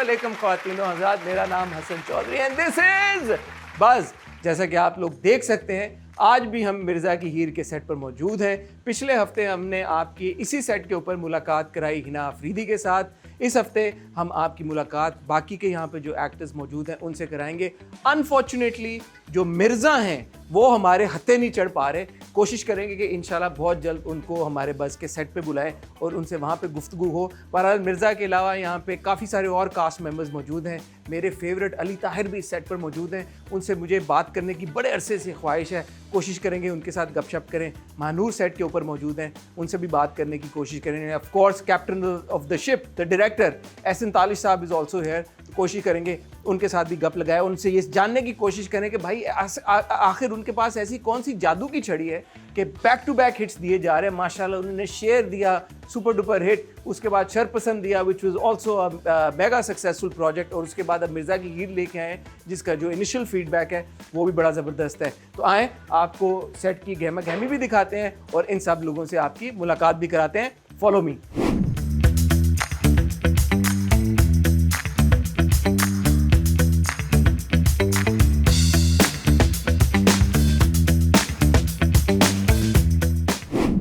वालेकुम ख्वातीनो हज़रात, मेरा नाम Hasan Chaudhry and this is Buzz. जैसा कि आप लोग देख सकते हैं, आज भी हम मिर्ज़ा की हीर के सेट पर मौजूद हैं। पिछले हफ्ते हमने आपकी इसी सेट के ऊपर मुलाकात कराई हिना अफरीदी के साथ। इस हफ्ते हम आपकी मुलाकात बाकी के यहाँ पे जो एक्टर्स मौजूद हैं उनसे कराएंगे। अनफॉर्चुनेटली जो मिर्ज़ा हैं वो हमारे हत्थे नहीं चढ़ पा रहे। कोशिश करेंगे कि इंशाल्लाह बहुत जल्द उनको हमारे बस के सेट पे बुलाएं और उनसे वहाँ पे गुफ्तगू हो। बहरहाल मिर्ज़ा के अलावा यहाँ पे काफ़ी सारे और कास्ट मेंबर्स मौजूद हैं। मेरे फेवरेट अली ताहिर भी इस सेट पर मौजूद हैं। उनसे मुझे बात करने की बड़े अरसे से ख्वाहिश है। कोशिश करेंगे उनके साथ गपशप करें। महानूर सेट के ऊपर मौजूद हैं, उनसे भी बात करने की कोशिश करेंगे। Of course captain of the ship, the director Ehsan Talish sahab is also hair. कोशिश करेंगे उनके साथ भी गप लगाए, उनसे ये जानने की कोशिश करें कि भाई आखिर उनके पास ऐसी कौन सी जादू की छड़ी है कि बैक टू बैक हिट्स दिए जा रहे हैं। माशाल्लाह उन्होंने शेर दिया, सुपर डुपर हिट, उसके बाद शरपसंद दिया which was also a mega successful project, और उसके बाद अब मिर्ज़ा की हीर लेके आए जिसका जो इनिशियल फीडबैक है वो भी बड़ा ज़बरदस्त है। तो आएँ आपको सेट की गहमा गहमी भी दिखाते हैं और इन सब लोगों से आपकी मुलाकात भी कराते हैं। Follow me.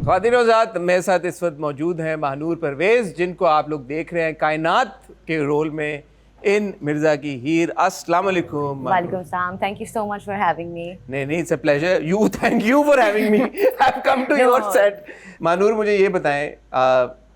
ख़वातीन-ओ-ज़ात, मेरे साथ इस वक्त मौजूद हैं महानूर परवेज़, जिनको आप लोग देख रहे हैं कायनात के रोल में इन मिर्ज़ा की हीर। अस्सलाम वालेकुम। वालेकुम सलाम। Thank you so much for having me. नहीं, it's a pleasure. You thank you for having me. I have come to your set. Mahanoor, मुझे ये बताएं,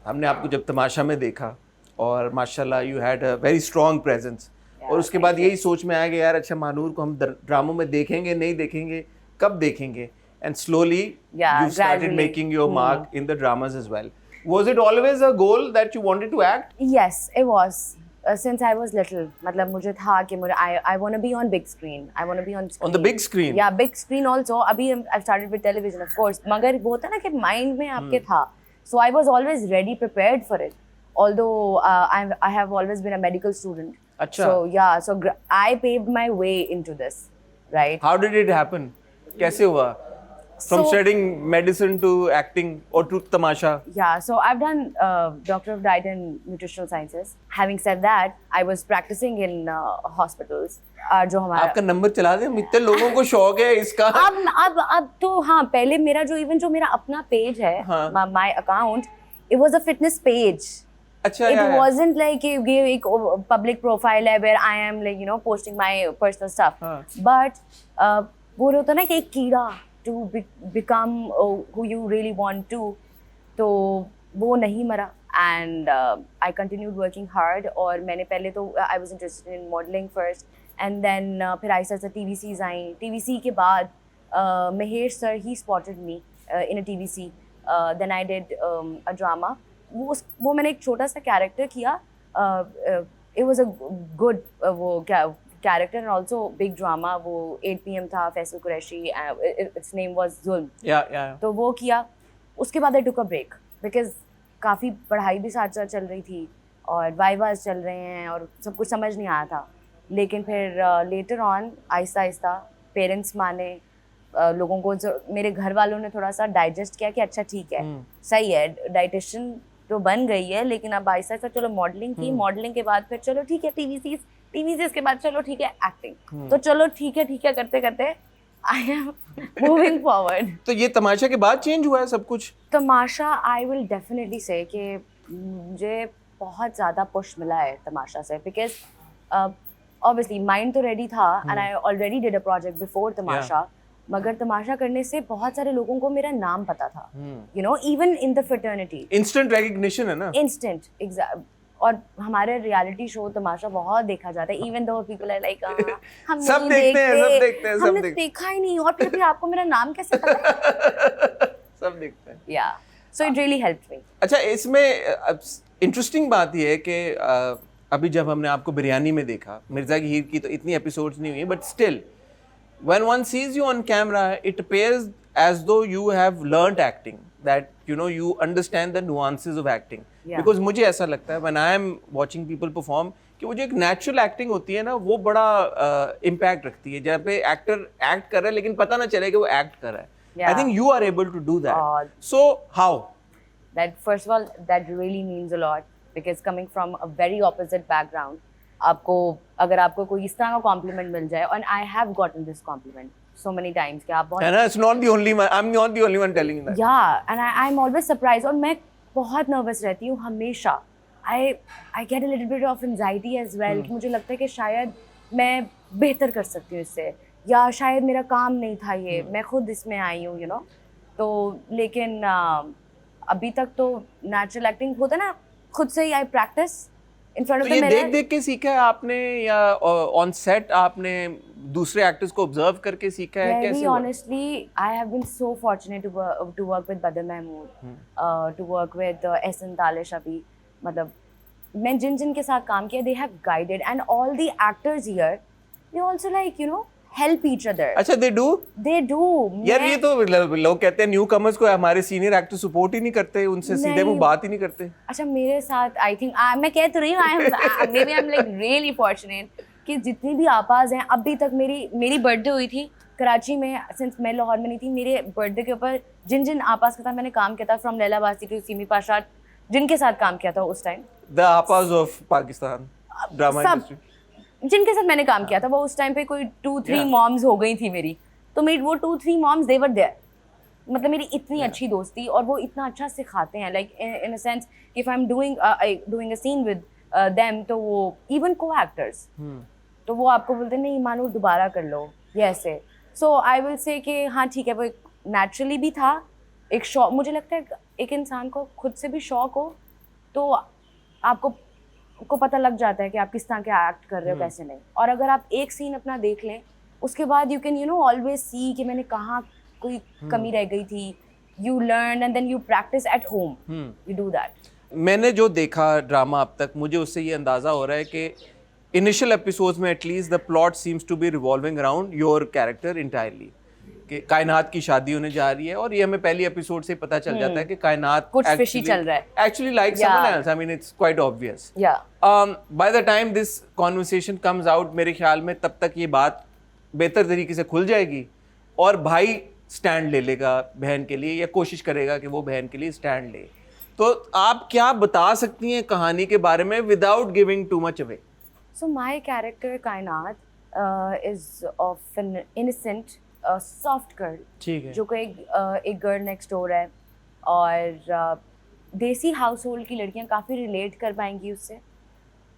हमने आपको जब तमाशा में देखा और माशाल्लाह you had a very strong presence, और उसके बाद यही सोच में आया कि यार अच्छा महानूर को हम ड्रामों में देखेंगे, नहीं देखेंगे, कब देखेंगे? And slowly you started making your mark in the dramas as well. Was it always a goal that you wanted to act? Yes, it was. Since I was little, मतलब मुझे था कि I want to be on big screen. I want to be on screen. On the big screen? Yeah, big screen also. अभी I've started with television, of course. मगर वो होता है ना कि mind में आपके था. So I was always ready, prepared for it. Although I have always been a medical student. अच्छा. So yeah, so I paved my way into this, right? How did it happen? कैसे हुआ? From studying medicine to acting or to tamasha? Yeah, so I've done Doctor of Diet and Nutritional Sciences. Having said that, I was practicing in hospitals. जो हमारा आपका number चला दें, इतने लोगों को शौक है इसका। अब तो हाँ, पहले मेरा जो मेरा अपना पेज है, my account, it was a fitness page. अच्छा, it wasn't like एक public profile है where I am like posting my personal stuff. But वो होता ना कि एक कीड़ा to become who you really want to, तो वो नहीं मरा, and I continued working hard. और मैंने पहले तो I was interested in modeling first, and then फिर आहिस्ता आहिस्ता TVCs आई। TVC के बाद Mahesh sir he spotted me in a TVC. Then I did a drama. वो मैंने एक छोटा सा कैरेक्टर किया। It was a good वो क्या character and also big drama. वो 8 PM था, Faisal Qureshi, its name was जुल्म। Yeah. तो वो किया। उसके बाद I took a break because काफ़ी पढ़ाई भी साथ साथ चल रही थी और वाइवास चल रहे हैं और सब कुछ समझ नहीं आया था। लेकिन फिर later on Aahista Aahista parents माने, लोगों को मेरे घर वालों ने थोड़ा सा डाइजेस्ट किया कि अच्छा ठीक है, सही है, डाइटिशियन तो बन गई है, लेकिन अब आहिस्ता आहिस्ता चलो मॉडलिंग की, मॉडलिंग के बाद फिर चलो ठीक है TVCs के बाद चलो ठीक है एक्टिंग, तो चलो ठीक है करते करते आई एम मूविंग फॉरवर्ड। तो ये तमाशा के बाद चेंज हुआ है सब कुछ? तमाशा आई विल डेफिनेटली से कि मुझे बहुत ज़्यादा पुश मिला है तमाशा से, बिकॉज ऑब्वियसली माइंड तो रेडी था and I already did a project before Tamasha, मगर तमाशा करने से बहुत सारे लोगों को मेरा नाम पता था, even in the fraternity. Instant recognition है ना? Instant, exact. और हमारे रियलिटी शो तमाशा बहुत देखा जाता है, even though people are like हम सब देखते हैं हमने देखा ही नहीं, और फिर आपको मेरा नाम कैसे पता? सब देखते हैं। या so it really helped me. अच्छा, इसमें इंटरेस्टिंग बात यह है कि अभी जब हमने आपको बिरयानी में देखा, मिर्ज़ा की हीर की तो इतनी एपिसोड्स नहीं हुई, but still when one sees you on camera it appears as though you have learnt acting, that you understand the nuances of acting. Because मुझे ऐसा लगता है when I am watching people perform कि वो जो एक natural acting होती है ना, वो बड़ा impact रखती है, जहाँ पे actor act कर रहा है लेकिन पता ना चले कि वो act कर रहा है। I think you are able to do that. So how? That first of all, that really means a lot, because coming from a very opposite background, आपको अगर आपको कोई इस तरह का कॉम्प्लीमेंट मिल जाए, और I have gotten this complement so many times कि आप बहुत And it's not the only one. I'm not the only one telling you that. yeah, and I'm always surprised, और मैं बहुत नर्वस रहती हूँ हमेशा. I get a little bit of anxiety as well कि मुझे लगता है कि शायद मैं बेहतर कर सकती हूँ इससे, या शायद मेरा काम नहीं था ये, मैं खुद इसमें आई हूँ, you know. तो लेकिन अभी तक तो नेचुरल एक्टिंग होता है ना, खुद से ही I practice in front of the mirror. देख देख के सीखा है आपने, या ऑन सेट आपने दूसरे एक्टर्स को ऑब्जर्व करके सीखा है? Very कैसे हुआ? honestly, I have been so fortunate to work with Badr Mahmood, to work with Ehsan Talish अभी, मतलब मैं जिन के साथ काम किया, they have guided, and all the actors here, they also like, you know, help each other. अच्छा, they do? They do. यार ये तो लोग कहते हैं न्यू कमर्स को हमारे सीनियर एक्टर सपोर्ट ही नहीं करते, उनसे सीधे वो बात ही नहीं करते. अच्छा, मेरे साथ आई थिंक मैं कह तो रही हूँ, maybe I am like really fortunate कि जितनी भी आपाज हैं अभी तक, मेरी बर्थडे हुई थी कराची में, सिंस मैं लाहौर में नहीं थी, मेरे बर्थडे के ऊपर जिन आपाज के साथ मैंने काम किया था, फ्रॉम लैला बासी टू सीमी पाशा, जिनके साथ काम किया था उस टाइम, द आपाज ऑफ पाकिस्तान ड्रामा इंडस्ट्री, जिनके साथ मैंने काम किया था, वो उस टाइम पे कोई 2-3 मॉम्स हो गई थी मेरी, तो मेरी वो 2-3 मॉम्स दे वर देयर, मतलब मेरी इतनी अच्छी दोस्ती, और वो इतना अच्छा सिखाते हैं, like in a sense if I am doing a scene with them, तो वो इवन को एक्टर्स, तो वो आपको बोलते हैं नहीं मानो दोबारा कर लो ये ऐसे. सो आई विल से कि हाँ ठीक है, वो एक नेचुरली भी था, एक शौक. मुझे लगता है एक इंसान को खुद से भी शौक हो तो आपको पता लग जाता है कि आप किस तरह के एक्ट कर रहे हो, कैसे नहीं. और अगर आप एक सीन अपना देख लें, उसके बाद यू कैन ऑलवेज सी कि मैंने कहाँ कोई कमी रह गई थी. You learn and then you practice at home, you do that. मैंने जो देखा ड्रामा अब तक, मुझे उससे ये अंदाज़ा हो रहा है कि इनिशियल एपिसोड्स में at least the plot seems to be revolving around your character entirely, कि कायनात की शादी होने जा रही है, और ये हमें पहली एपिसोड से पता चल जाता है कि कायनात कुछ फिशी चल रहा है, actually like someone else. I mean it's quite obvious. By the time this conversation comes out, मेरे ख्याल में तब तक ये बात बेहतर तरीके से खुल जाएगी, और भाई स्टैंड ले लेगा बहन के लिए, या कोशिश करेगा कि वो बहन के लिए स्टैंड ले. तो आप क्या बता सकती हैं कहानी के बारे में without giving too much away? So my character कायनात is of an innocent soft girl, ठीक है, जो कि एक गर्ल नेक्स्ट डोर है, और देसी हाउस होल्ड की लड़कियां काफ़ी रिलेट कर पाएंगी उससे,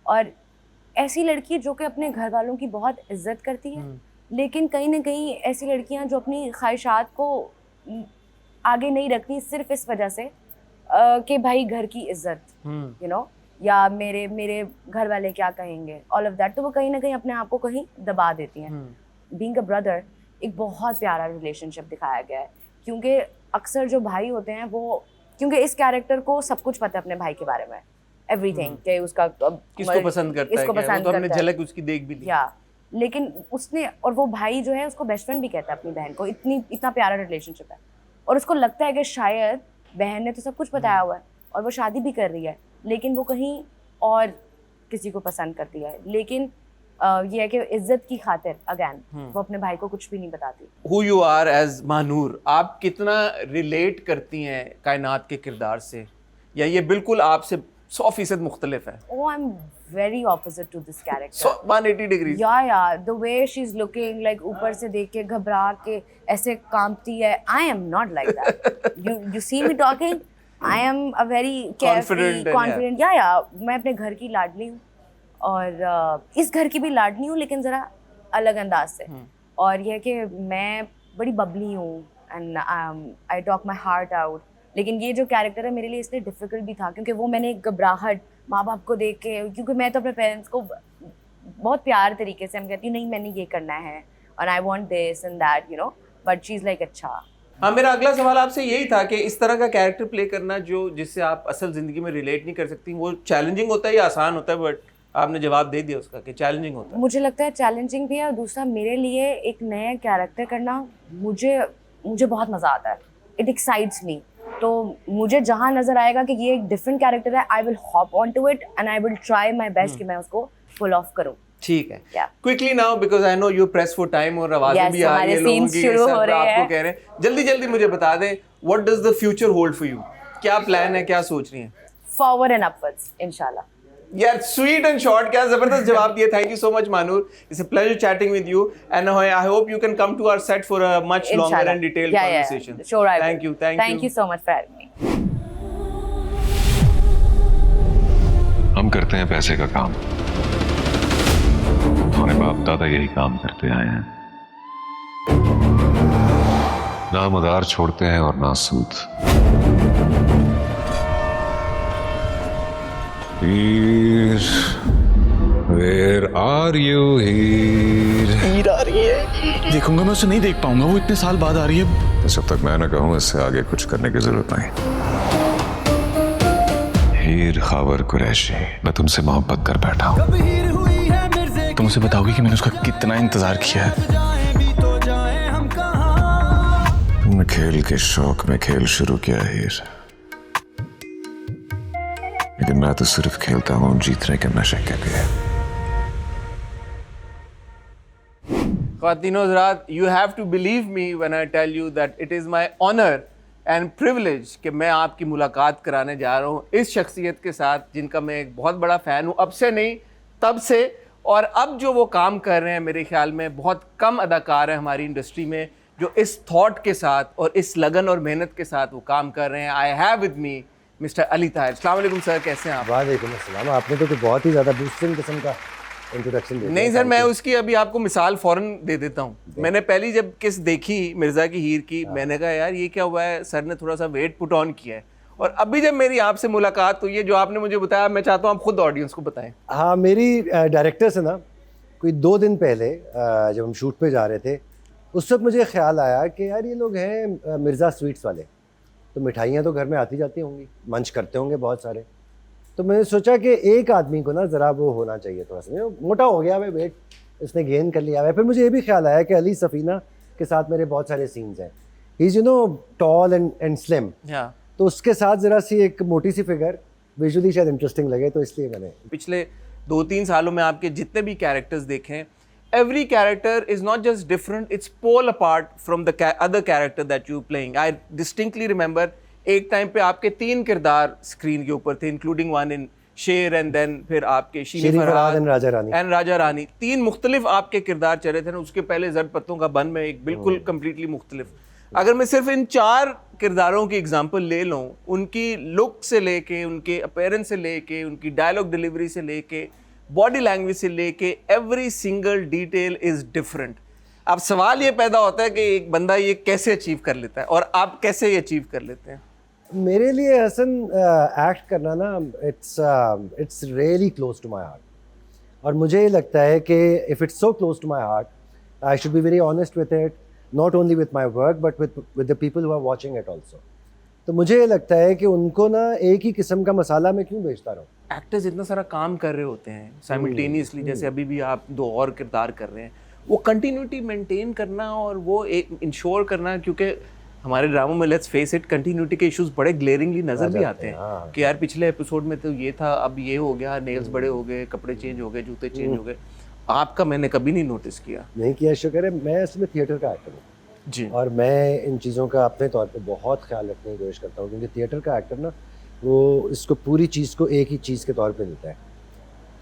और ऐसी लड़की जो कि अपने घर वालों की बहुत इज्जत करती है, लेकिन कहीं ना कहीं ऐसी लड़कियां जो अपनी ख्वाहिशात को आगे नहीं रखती सिर्फ इस वजह से कि भाई घर की इज्जत, यू नो, या मेरे घर वाले क्या कहेंगे, ऑल ऑफ दैट, तो वो कहीं ना कहीं अपने आप को कहीं दबा देती हैं. बीइंग अ ब्रदर एक बहुत प्यारा रिलेशनशिप दिखाया गया है, क्योंकि अक्सर जो भाई होते हैं वो, क्योंकि इस कैरेक्टर को सब कुछ पता है अपने भाई के बारे में, एवरीथिंग, कि उसका किसको पसंद करता है, वो तो हमने झलक उसकी देख भी ली. या लेकिन उसने, और वो भाई जो है उसको बेस्ट फ्रेंड भी कहता है अपनी बहन को, इतना प्यारा रिलेशनशिप है, और उसको लगता है कि शायद बहन ने तो सब कुछ बताया हुआ है और वो शादी भी कर रही है, लेकिन वो कहीं और किसी को पसंद करती है, लेकिन ये है कि इज्जत की खातिर अगेन वो अपने भाई को कुछ भी नहीं बताती. Who you are as Mahnoor, आप कितना रिलेट करती हैं कायनात के किरदार से, या ये बिल्कुल आपसे 100% मुख्तलिफ है? Oh, I'm very opposite to this character. So 180 degrees. Yeah, the way she's looking, like ऊपर से देख के घबरा के ऐसे कांपती है. I am not like that. You see me talking? I am a very carefree, confident. Yeah. मैं अपने घर की लाडली हूँ, और इस घर की भी लाडली हूँ, लेकिन ज़रा अलग अंदाज से. और यह कि मैं बड़ी बबली हूँ, and I talk my heart out. लेकिन ये जो कैरेक्टर है मेरे लिए इसलिए डिफ़िकल्ट भी था क्योंकि वो मैंने एक घबराहट माँ बाप को देख के, क्योंकि मैं तो अपने पेरेंट्स को बहुत प्यार तरीके से हम कहती हूँ नहीं मैंने ये करना है और I want this and that, you know, but she is like अच्छा. हाँ, मेरा अगला सवाल आपसे यही था कि इस तरह का कैरेक्टर प्ले करना जो जिससे आप असल ज़िंदगी में रिलेट नहीं कर सकती, वो चैलेंजिंग होता है या आसान होता है? बट आपने जवाब दे दिया उसका कि चैलेंजिंग होता है. मुझे लगता है चैलेंजिंग भी है, और दूसरा मेरे लिए एक नया कैरेक्टर करना मुझे बहुत मज़ा आता है. इट एक्साइट्स मी. तो मुझे जहाँ नज़र आएगा कि ये एक डिफरेंट कैरेक्टर है, I will hop on to it and I will try my best कि मैं उसको फुल ऑफ करूँ. ठीक है. Quickly now, because I know you press for time, और आवाज़ें भी आ रही है लोगों की, सब आपको कह रहे हैं. जल्दी मुझे बता दें, what does the future hold for you? क्या प्लान है, क्या सोच रही हैं? फॉरवर्ड एंड अपवर्ड्स इंशाल्लाह. यार स्वीट एंड शॉर्ट, क्या जबरदस्त जवाब दिए. Thank you so much Mahnoor. It's a pleasure chatting with you and I hope you can come to our set for a much longer and detailed conversation. Sure, I Thank will. you. Thank you so much for having me. हम करते हैं पैसे का काम. हमारे बाप दादा यही काम करते आए हैं. ना मदार छोड़ते हैं और ना सूद. हीर, where are you हीर? हीर आ रही है. देखूंगा मैं उसे नहीं देख पाऊंगा, वो इतने साल बाद आ रही है. जब तक मैं ना कहूं इससे आगे कुछ करने की जरूरत नहीं. हीर खावर कुरैशी, मैं तुमसे मोहब्बत कर बैठा हूं. तुम उसे बताओगी कि मैंने उसका कितना इंतजार किया है. तुमने खेल के शौक में खेल शुरू किया हीर, लेकिन मैं तो सिर्फ खेलता हूं जीतने के नशे के लिए. Khatino Hazrat, you have to believe me when I tell you that it is my honor and privilege कि मैं आपकी मुलाकात कराने जा रहा हूँ इस शख्सियत के साथ जिनका मैं एक बहुत बड़ा फ़ैन हूँ, अब से नहीं तब से. और अब जो वो काम कर रहे हैं, मेरे ख्याल में बहुत कम अदाकार हैं हमारी इंडस्ट्री में जो इस थॉट के साथ और इस लगन और मेहनत के साथ वो काम कर रहे हैं. I have with me mister Ali Tahir. अस्सलाम वालेकुम सर, कैसे हैं आप? वालेकुम अस्सलाम. आपने तो बहुत ही ज़्यादा बूस्टिंग किस्म का इंट्रोडक्शन दिया. नहीं सर, मैं उसकी अभी आपको मिसाल फ़ौरन दे देता हूँ. मैंने पहली जब किस देखी मिर्ज़ा की हीर की, मैंने कहा यार ये क्या हुआ है, सर ने थोड़ा सा वेट पुट ऑन किया है. और अभी जब मेरी आपसे मुलाकात हुई है, जो आपने मुझे बताया, मैं चाहता हूँ आप खुद ऑडियंस को बताएं. हाँ, मेरी डायरेक्टर से ना कोई 2 दिन पहले जब हम शूट पे जा रहे थे, उस वक्त मुझे ख्याल आया कि यार ये लोग हैं मिर्ज़ा स्वीट्स वाले, तो मिठाइयाँ तो घर में आती जाती होंगी, मंच करते होंगे बहुत सारे. तो मैंने सोचा कि एक आदमी को ना ज़रा वो होना चाहिए, थोड़ा सा मोटा हो गया है वेट, इसने गेन कर लिया है. फिर मुझे ये भी ख्याल आया कि अली सफ़ीना के साथ मेरे बहुत सारे सीन्स हैं. He is tall and slim, तो उसके साथ ज़रा सी एक मोटी सी फिगर विजुअली शायद इंटरेस्टिंग लगे, तो इसलिए मैंने. पिछले 2-3 सालों में आपके जितने भी कैरेक्टर्स देखें, every character is not just different, it's pole apart from the other character that you playing. I distinctly remember एक टाइम पे आपके 3 किरदार स्क्रीन के ऊपर थे, इंक्लूडिंग वन इन शेर एंड देन फिर आपके शीरी फरहाद एंड राजा रानी. 3 मुख्तलिफ आपके किरदार चले थे ना. उसके पहले जड़ पत्तों का बन में एक बिल्कुल कम्प्लीटली मुख्तलिफ. अगर मैं सिर्फ इन 4 किरदारों की एग्जांपल ले लूँ, उनकी लुक से लेके, उनके अपीयरेंस से लेके, उनकी डायलॉग डिलीवरी से लेके, बॉडी लैंग्वेज से लेके, every single detail is different. अब सवाल ये पैदा होता है कि एक बंदा ये कैसे अचीव कर लेता है और आप कैसे ये अचीव कर लेते हैं? मेरे लिए हसन एक्ट करना ना it's really close to my heart. और मुझे ये लगता है कि if it's so close to my heart, I should be very honest with it, not only with my work but with the people who are watching it also. तो मुझे ये लगता है कि उनको ना एक ही किस्म का मसाला मैं क्यों बेचता रहूँ. एक्टर्स इतना सारा काम कर रहे होते हैं साइमल्टेनियसली, जैसे अभी भी आप 2 और किरदार कर रहे हैं, वो कंटिन्यूटी मेंटेन करना और वो एक इंश्योर करना, क्योंकि हमारे ड्रामों में लेट्स फेस इट कंटिन्यूटी के इश्यूज बड़े ग्लेरिंगली नजर भी आते हैं कि यार पिछले एपिसोड में तो ये था, अब ये हो गया, नेल्स बड़े हो गए, कपड़े चेंज हो गए, जूते चेंज हो गए. आपका मैंने कभी नहीं नोटिस किया. नहीं किया, शुक्र है. मैं इसमें थिएटर का एक्टर हूँ जी, और मैं इन चीज़ों का अपने तौर पे बहुत ख्याल रखने की कोशिश करता हूँ, क्योंकि थिएटर का एक्टर ना वो इसको पूरी चीज़ को एक ही चीज़ के तौर पे लेता है.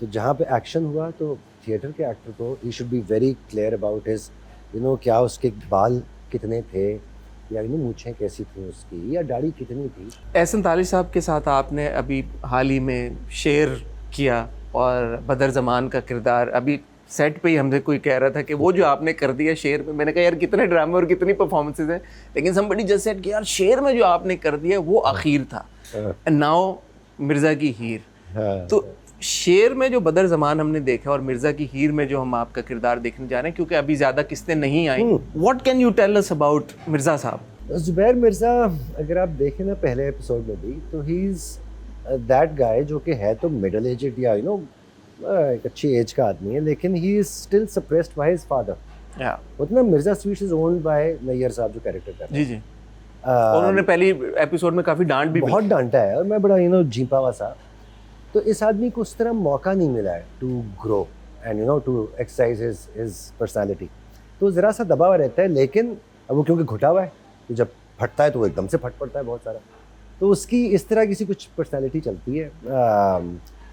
तो जहाँ पे एक्शन हुआ तो थिएटर के एक्टर को he should be very clear about his क्या उसके बाल कितने थे, या मूंछें कैसी थी उसकी, या दाढ़ी कितनी थी. एहसन तालिब साहब के साथ आपने अभी हाल ही में शेर किया और बदर ज़मान का किरदार. अभी सेट पे ही हमसे कोई कह रहा था कि वो जो आपने कर दिया शेर में, मैंने कहा यार कितने ड्रामे और कितनी परफॉर्मेंसेज हैं, लेकिन समबडी जस्ट सेड कि यार शेर में जो आपने कर दिया वो आखिर था. एंड नाउ मिर्ज़ा की हीर. तो शेर में जो बदर ज़मान हमने देखा और मिर्ज़ा की हीर में जो हम आपका किरदार देखने जा रहे हैं, क्योंकि अभी ज़्यादा किस्तें नहीं आई, what can you tell us about Mirza sahab? Zubair Mirza अगर आप देखें ना पहले एपिसोड में भी, तो ही इज़ दैट गाय जो कि है तो मिडल एजेड या एक अच्छी एज का आदमी है, लेकिन he is still suppressed by his father. उतना Mirza sweets is owned by Nayyar sahab जो कैरेक्टर कर रहे हैं. जी. उन्होंने पहली एपिसोड में काफ़ी डांट भी बहुत डांटा है और मैं बड़ा जीपावा सा. तो इस आदमी को उस तरह मौका नहीं मिला है to grow and to exercise his personality. तो ज़रा सा दबा हुआ रहता है, लेकिन अब वो क्योंकि घुटा हुआ है, तो जब फटता है तो वो एकदम से फट पड़ता है बहुत सारा. तो उसकी इस तरह किसी कुछ पर्सनालिटी चलती है.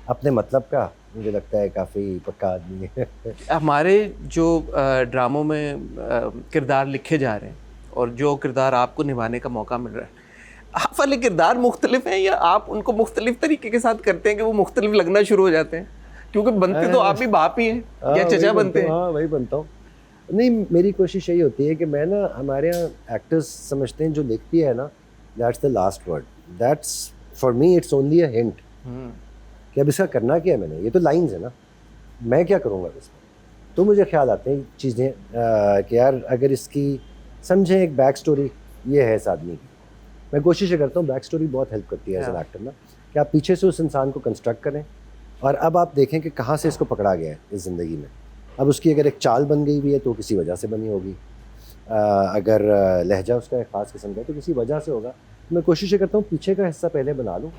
अपने मतलब का मुझे लगता है काफ़ी पक्का आदमी है। हमारे जो ड्रामों में किरदार लिखे जा रहे हैं और जो किरदार आपको निभाने का मौका मिल रहा है, आप वाले किरदार मुख्तलिफ हैं या आप उनको मुख्तलिफ तरीके के साथ करते हैं कि वो मुख्तलिफ लगना शुरू हो जाते हैं? क्योंकि बनते तो आप भी बाप ही हैं या चचा बनते हैं। हाँ वही बनता हूँ। नहीं, मेरी कोशिश यही होती है कि मैं ना, हमारे यहाँ एक्टर्स समझते हैं जो लिखती है ना, that's the last word, that's for me it's only a hint कि अब इसका करना क्या है मैंने, ये तो लाइंस है ना, मैं क्या करूँगा इसमें। तो मुझे ख्याल आते हैं चीज़ें कि यार अगर इसकी समझें एक बैक स्टोरी ये है इस आदमी की, मैं कोशिश ये करता हूँ, बैक स्टोरी बहुत हेल्प करती है एज एन एक्टर ना, कि आप पीछे से उस इंसान को कंस्ट्रक्ट करें और अब आप देखें कि कहाँ से इसको पकड़ा गया है इस ज़िंदगी में। अब उसकी अगर एक चाल बन गई भी है तो किसी वजह से बनी होगी, अगर लहजा उसका एक ख़ास किस्म का है तो किसी वजह से होगा। मैं कोशिश ये करता हूँ पीछे का हिस्सा पहले बना लूँ,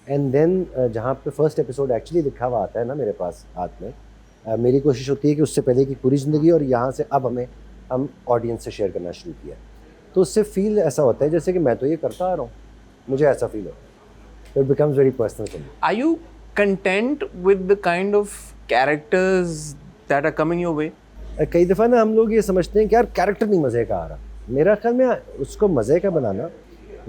एंड देन जहाँ पे फर्स्ट एपिसोड एक्चुअली लिखा हुआ आता है ना मेरे पास हाथ में, मेरी कोशिश होती है कि उससे पहले की पूरी ज़िंदगी और यहाँ से अब हम ऑडियंस से शेयर करना शुरू किया, तो उससे फील ऐसा होता है जैसे कि मैं तो ये करता आ रहा हूँ, मुझे ऐसा फील होता है, तो it becomes very personal for me. Are you content with the kind of characters that are coming your way? कई दफ़ा ना हम लोग ये समझते हैं कि यार कैरेक्टर नहीं मज़े का आ रहा, मेरा ख्याल में उसको मज़े का बनाना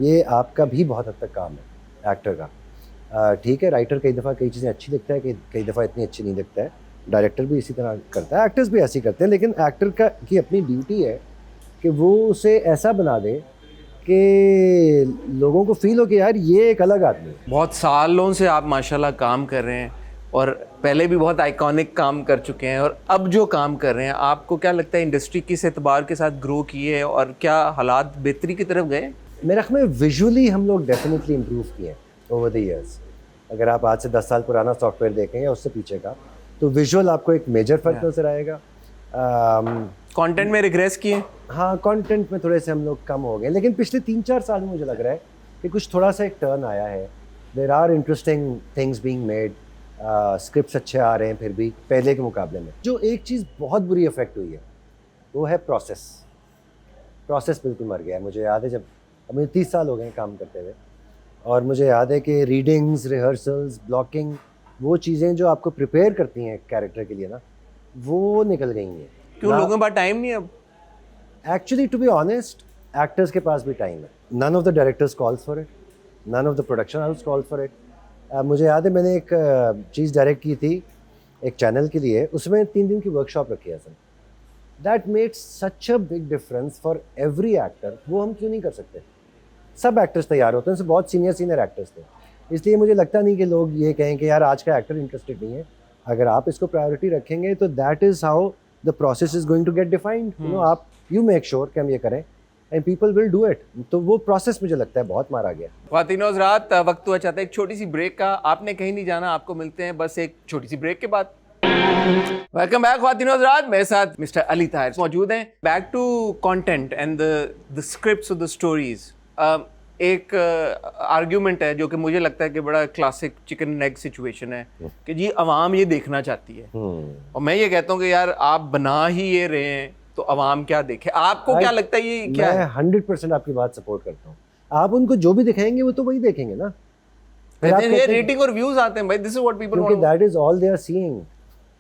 ये आपका भी बहुत हद तक काम है एक्टर का। ठीक है, राइटर कई दफ़ा कई चीज़ें अच्छी लिखता है, कई दफ़ा इतनी अच्छी नहीं लिखता है, डायरेक्टर भी इसी तरह करता है, एक्टर्स भी ऐसे ही करते हैं, लेकिन एक्टर की अपनी ड्यूटी है कि वो उसे ऐसा बना दे कि लोगों को फील हो कि यार ये एक अलग आदमी है। बहुत सालों से आप माशाल्लाह काम कर रहे हैं और पहले भी बहुत आइकॉनिक काम कर चुके हैं, और अब जो काम कर रहे हैं आपको क्या लगता है इंडस्ट्री किस एतबार के साथ ग्रो किए और क्या हालात बेहतरी की तरफ गए? मेरे ख्याल में विजुअली हम लोग डेफिनेटली इम्प्रूव किए हैं ओवर द ईयर्स। अगर आप आज से 10 साल पुराना सॉफ्टवेयर देखें या उससे पीछे का, तो विजुअल आपको एक मेजर फर्क नजर आएगा। कंटेंट में रिग्रेस किए? हाँ, कंटेंट में थोड़े से हम लोग कम हो गए, लेकिन पिछले 3-4 साल में मुझे लग रहा है कि कुछ थोड़ा सा एक टर्न आया है। There are interesting things being made, scripts अच्छे आ रहे हैं फिर भी पहले के मुकाबले में। जो एक चीज़ बहुत बुरी इफेक्ट हुई है वो है प्रोसेस बिल्कुल मर गया है। मुझे याद है जब मुझे 30 साल हो गए काम करते हुए, और मुझे याद है कि रीडिंग्स, रिहर्सल्स, ब्लॉकिंग, वो चीज़ें जो आपको प्रिपेयर करती हैं कैरेक्टर के लिए ना, वो निकल गई हैं। क्यों लोगों के पास टाइम नहीं है अब? Actually to be honest, actors के पास भी टाइम है। None of the directors calls for it, none of the production house calls for it. मुझे याद है मैंने एक चीज़ डायरेक्ट की थी एक चैनल के लिए, उसमें 3 दिन की वर्कशॉप रखी है sir. That made such a big difference for every actor. वो हम क्यों नहीं कर सकते? सब एक्टर्स तैयार होते हैं, बहुत सीनियर एक्टर्स थे, इसलिए मुझे लगता नहीं कि लोग ये कहें कि यार आज का एक्टर इंटरेस्टेड नहीं है। अगर आप इसको प्रायोरिटी रखेंगे तो that is how the process is going to get defined. You know, आप यू मेक श्योर कि हम ये करें and people will do it. तो वो प्रोसेस मुझे लगता है बहुत मारा गया। ख्वातीन और हज़रात, वक्त हुआ चाहता है एक छोटी सी ब्रेक का। आपने कहीं नहीं जाना, आपको मिलते हैं बस एक छोटी सी ब्रेक के बाद। वेलकम बैक ख्वातीन और हज़रात, मेरे साथ मिस्टर अली ताहिर मौजूद हैं। Back to content and the scripts of the stories. एक आर्ग्यूमेंट है जो कि मुझे लगता है कि बड़ा classic chicken and egg situation है कि जी अवाम ये देखना चाहती है, और मैं ये कहता हूँ कि यार आप बना ही ये रहे हैं तो अवाम क्या देखे। आपको क्या लगता है ये क्या है? मैं 100% आपकी बात सपोर्ट करता हूँ। आप उनको जो भी दिखाएंगे वो तो वही देखेंगे ना। ये रेटिंग और व्यूज आते हैं भाई, this is what people want, that is all they are seeing,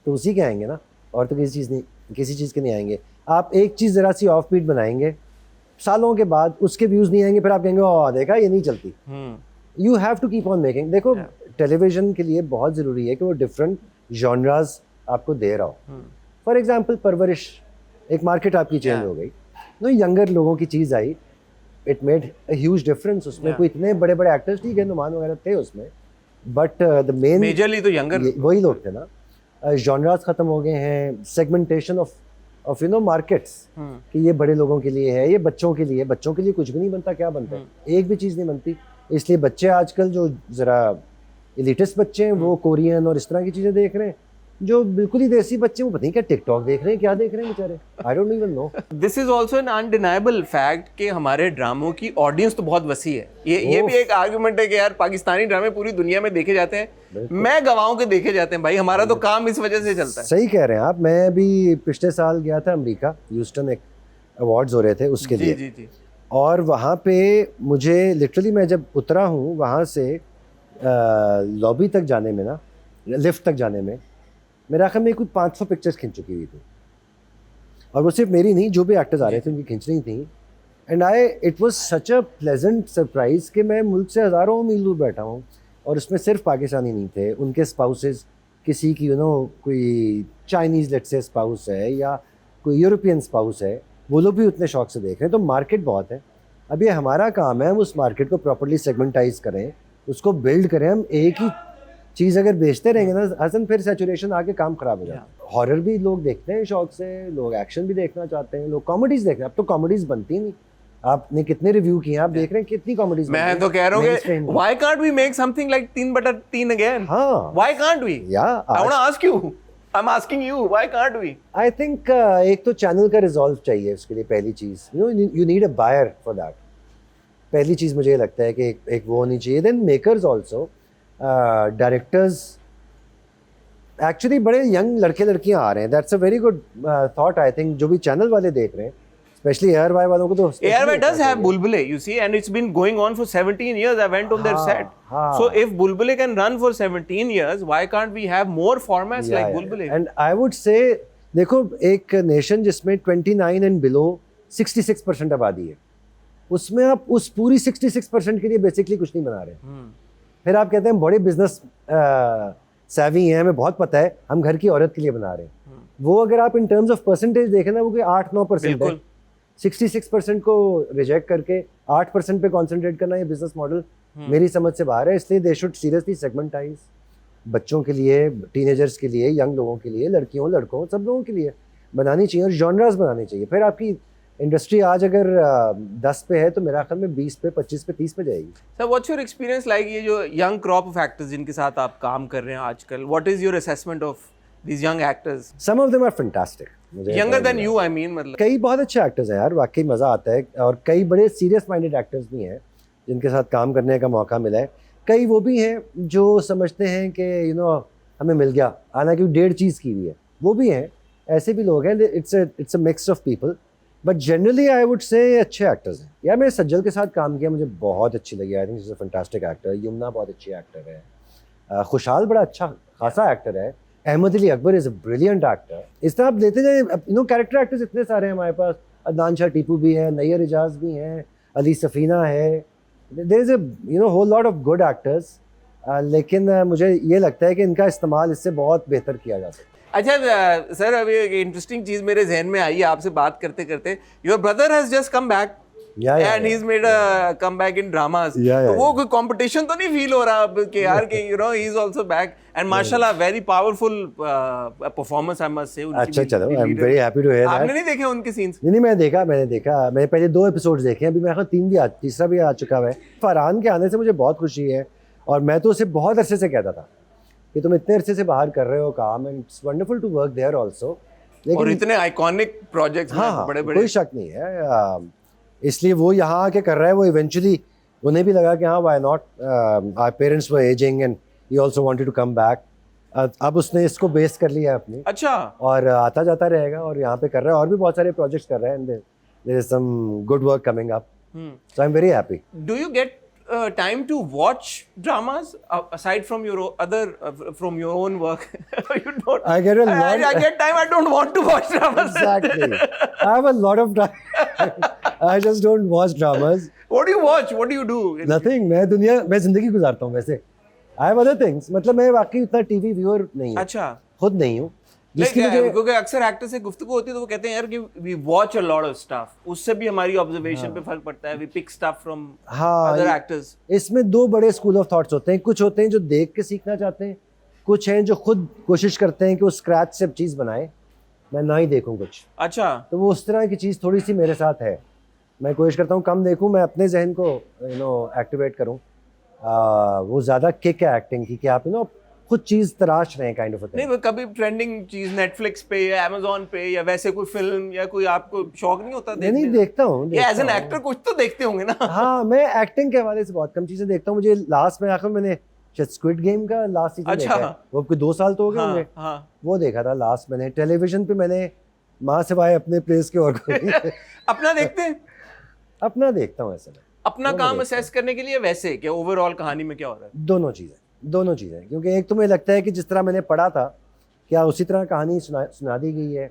तो उसी के आएंगे ना, और तो किसी चीज़ के नहीं आएंगे। आप एक चीज़ ज़रा सी ऑफ बीट बनाएंगे, सालों के बाद उसके व्यूज़ नहीं आएंगे, फिर आप कहेंगे ओह देखा ये नहीं चलती। You have to keep on making. देखो टेलीविजन के लिए बहुत ज़रूरी है कि वो डिफरेंट जॉनराज आपको दे रहा हो। फॉर एग्जाम्पल परवरिश, एक मार्केट आपकी चेंज हो गई, नो यंगर लोगों की चीज़ आई, it made a huge difference. उसमें कोई इतने बड़े बड़े एक्टर्स ठीक है, नुमान वगैरह थे उसमें, बट द मेन मेजरली तो यंगर वही लोग थे ना। जॉनरास ख़त्म हो गए हैं, segmentation of you know markets, कि ये बड़े लोगों के लिए है, ये बच्चों के लिए कुछ भी नहीं बनता। क्या बनता है? एक भी चीज़ नहीं बनती। इसलिए बच्चे आजकल जो ज़रा एलिटिस्ट बच्चे हैं वो कोरियन और इस तरह की चीज़ें देख रहे हैं। जो बिल्कुल ही देसी बच्चे वो पता नहीं क्या टिकटॉक देख रहे हैं, क्या देख रहे हैं बेचारे, I don't even know. This is also an undeniable fact कि हमारे ड्रामों की ऑडियंस तो बहुत वसी है। ये भी एक आर्गुमेंट है कि यार पाकिस्तानी ड्रामे पूरी दुनिया में देखे जाते हैं, मैं गवाहों के देखे जाते हैं भाई, हमारा तो काम इस वजह से चलता है। सही कह रहे हैं आप। मैं भी पिछले साल गया था अमेरिका, ह्यूस्टन, एक अवार्ड्स हो रहे थे उसके लिए। जी। और वहाँ पे मुझे लिटरली, मैं जब उतरा हूँ वहाँ से लॉबी तक जाने में ना लिफ्ट तक जाने में मेरा ख्याल में कुछ 500 पिक्चर्स खिंच चुकी हुई थी, और वो सिर्फ मेरी नहीं, जो भी एक्टर्स आ रहे थे उनकी खिंच रही थी। And it was such a pleasant surprise कि मैं मुल्क से हज़ारों मील दूर बैठा हूँ और उसमें सिर्फ पाकिस्तानी नहीं थे, उनके स्पाउसेस, किसी की कोई चाइनीज़ लेट्स से स्पाउस है या कोई यूरोपियन स्पाउस है, वो लोग भी उतने शौक से देख रहे हैं। तो मार्केट बहुत है। अब ये हमारा काम है हम उस मार्केट को प्रॉपर्ली सेगमेंटाइज करें, उसको बिल्ड करें। हम एक ही चीज़ अगर बेचते रहेंगे ना हसन, फिर सैचुरेशन आके काम खराब हो जाता है। हॉरर भी लोग देखते हैं शौक से, लोग एक्शन भी देखना चाहते हैं, लोग कॉमेडीज़ देखते हैं। अब तो कॉमेडीज़ बनती नहीं, आपने कितने रिव्यू किए हैं, आप देख रहे हैं कितनी कॉमेडीज़। मैं तो कह रहा हूँ कि why can't we make something like 3/3 again? हाँ, Why can't we? Yeah, I want to ask you. I'm asking you, why can't we? I think एक तो चैनल का रिजॉल्व चाहिए उसके लिए, पहली चीज़ you need a buyer for that। पहली चीज़ मुझे ये लगता है कि एक वो होनी चाहिए। Then makers also, directors, actually बड़े यंग लड़के लड़कियां आ रहे हैं। That's a very good thought I think, जो भी चैनल वाले देख रहे हैं, स्पेशली ARY वालों को। तो ARY does have Bulbule, you see, and it's been going on for 17 years. I went on their set. So if Bulbule can run for 17 years, why can't we have more formats like Bulbule? And I would say, देखो, एक nation जिसमें 29 and below 66% आबादी है, उसमें आप उस पूरी 66% के लिए बेसिकली कुछ नहीं बना रहे। फिर आप कहते हैं बड़े बिजनेस savvy हैं, हमें बहुत पता है, हम घर की औरत के लिए बना रहे हैं। वो अगर आप इन टर्म्स ऑफ परसेंटेज देखें ना, वो कोई 8-9% है। 66% को रिजेक्ट करके 8% पे कॉन्सेंट्रेट करना, ये बिजनेस मॉडल मेरी समझ से बाहर है। इसलिए दे शुड सीरियसली सेगमेंटाइज, बच्चों के लिए, टीनेजर्स के लिए, यंग लोगों के लिए, लड़कियों लड़कों सब लोगों के लिए बनानी चाहिए, और जॉनरास बनाने चाहिए। फिर आपकी इंडस्ट्री आज अगर 10 पे है तो मेरा ख्याल में 20 पे, 25 पे, 30 पे जाएगी। Sir, what's your experience like, ये जो यंग क्रॉप ऑफ एक्टर्स जिनके साथ आप काम कर रहे हैं आजकल, what is your assessment of these young actors? Some of them are fantastic. Younger than you, I mean, मतलब कई बहुत अच्छे एक्टर्स हैं यार, वाकई मज़ा आता है। और कई बड़े सीरियस माइंडेड एक्टर्स भी हैं जिनके साथ काम करने का मौका मिला है। कई वो भी हैं जो समझते हैं कि हमें मिल गया, हालांकि 1.5 चीज़ की हुई है, वो भी हैं। ऐसे भी लोग हैं। It's a mix of people, but generally I would say अच्छे एक्टर्स हैं। यार मैं सज्जल के साथ काम किया, मुझे बहुत अच्छी लगी। I think is a fantastic actor. Yamuna बहुत अच्छी एक्टर है। खुशहाल बड़ा अच्छा खासा एक्टर है। Ahmed Ali Akbar is a brilliant actor. इस तरह आप लेते जाए, कैरेक्टर एक्टर्स इतने सारे हैं हमारे पास। अदनान शाह टीपू भी है, नैयर इजाज़ भी हैं, अली सफ़ीना है। There is a whole lot of good actors. लेकिन मुझे ये लगता है कि इनका इस्तेमाल इससे बहुत बेहतर किया जा सकता है। अच्छा सर, अभी एक इंटरेस्टिंग चीज़ मेरे जहन में आई है आपसे बात करते करते। Your brother has just come back and he's made a comeback in dramas. तो वो कोई competition तो नहीं feel हो रहा अब कि यार कि he's also back and माशाल्लाह very powerful performance I must say। अच्छा चलो, I'm very happy to hear that। आपने नहीं देखे उनके scenes? नहीं, मैंने देखा। मैंने पहले 2 एपिसोड्स देखे हैं, अभी मेरे ख्याल तीसरा भी आ चुका है। फरहान के आने से मुझे बहुत खुशी है, और मैं तो उसे बहुत अरसे से कहता था कि तुम इतने अरसे से बाहर कर रहे हो काम, and it's wonderful to work there also. और इतने आइकॉनिक प्रोजेक्ट्स में बड़े-बड़े, कोई शक नहीं है। इसलिए वो यहाँ आके कर रहा है। वो इवेंचुअली उन्हें भी लगा कि हाँ, why not, our parents were aging and he also wanted to come back. अब उसने इसको बेस कर लिया है अपनी। अच्छा। और आता जाता रहेगा, और यहाँ पे कर रहा है, और भी बहुत सारे प्रोजेक्ट्स कर रहा है, and there is some good work coming up, so I am very happy. Do you get time to watch dramas aside from your from your own work? You don't. I get a lot. I get time. I don't want to watch dramas. Exactly. I have a lot of time. I just don't watch dramas. What do you watch? What do you do? Nothing. मैं जिंदगी गुजारता हूँ वैसे। I have other things. मतलब मैं वाकई उतना TV viewer नहीं हूँ। अच्छा। खुद नहीं हूँ। क्योंकि अक्सर एक्टर से गुफ्तगू होती है तो वो कहते हैं यार कि we watch a lot of stuff, उससे भी हमारी ऑब्जर्वेशन पे फर्क पड़ता है। We pick stuff from other actors. इसमें 2 बड़े स्कूल ऑफ थॉट्स होते हैं। कुछ होते हैं जो देख के सीखना चाहते हैं, कुछ हैं जो खुद कोशिश करते हैं कि वो स्क्रैच से चीज़ बनाए, मैं ना ही देखूँ कुछ। अच्छा। तो वो उस तरह की चीज़ थोड़ी सी मेरे साथ है। मैं कोशिश करता हूँ कम देखूँ, मैं अपने जहन को एक्टिवेट करूँ। वो ज़्यादा किक है एक्टिंग की कि आप खुद चीज तराश रहे हैं, काइंड ऑफ अ थिंग। नहीं, कभी ट्रेंडिंग चीज नेटफ्लिक्स पे या अमेज़न पे या वैसे कोई फिल्म या कोई आपको शौक नहीं होता देखने? नहीं, देखता हूँ। एज एन एक्टर कुछ तो देखते होंगे ना? हाँ, मैं एक्टिंग के हवाले से बहुत कम चीजें देखता हूँ। मुझे लास्ट में आखिर मैंने स्क्विड गेम का लास्ट सीजन देखा है। वो कोई 2 साल तो हो गए होंगे। वो देखा था लास्ट मैंने। टेलीविजन पे मैंने माँ सिवाय अपने प्लेस के और अपना देखते हैं? अपना देखता हूँ ऐसे। अपना काम असेस करने के लिए वैसे कि ओवरऑल कहानी में क्या हो रहा है? दोनों चीजें। दोनों चीज़ें, क्योंकि एक तो मुझे लगता है कि जिस तरह मैंने पढ़ा था, क्या उसी तरह कहानी सुना दी गई है,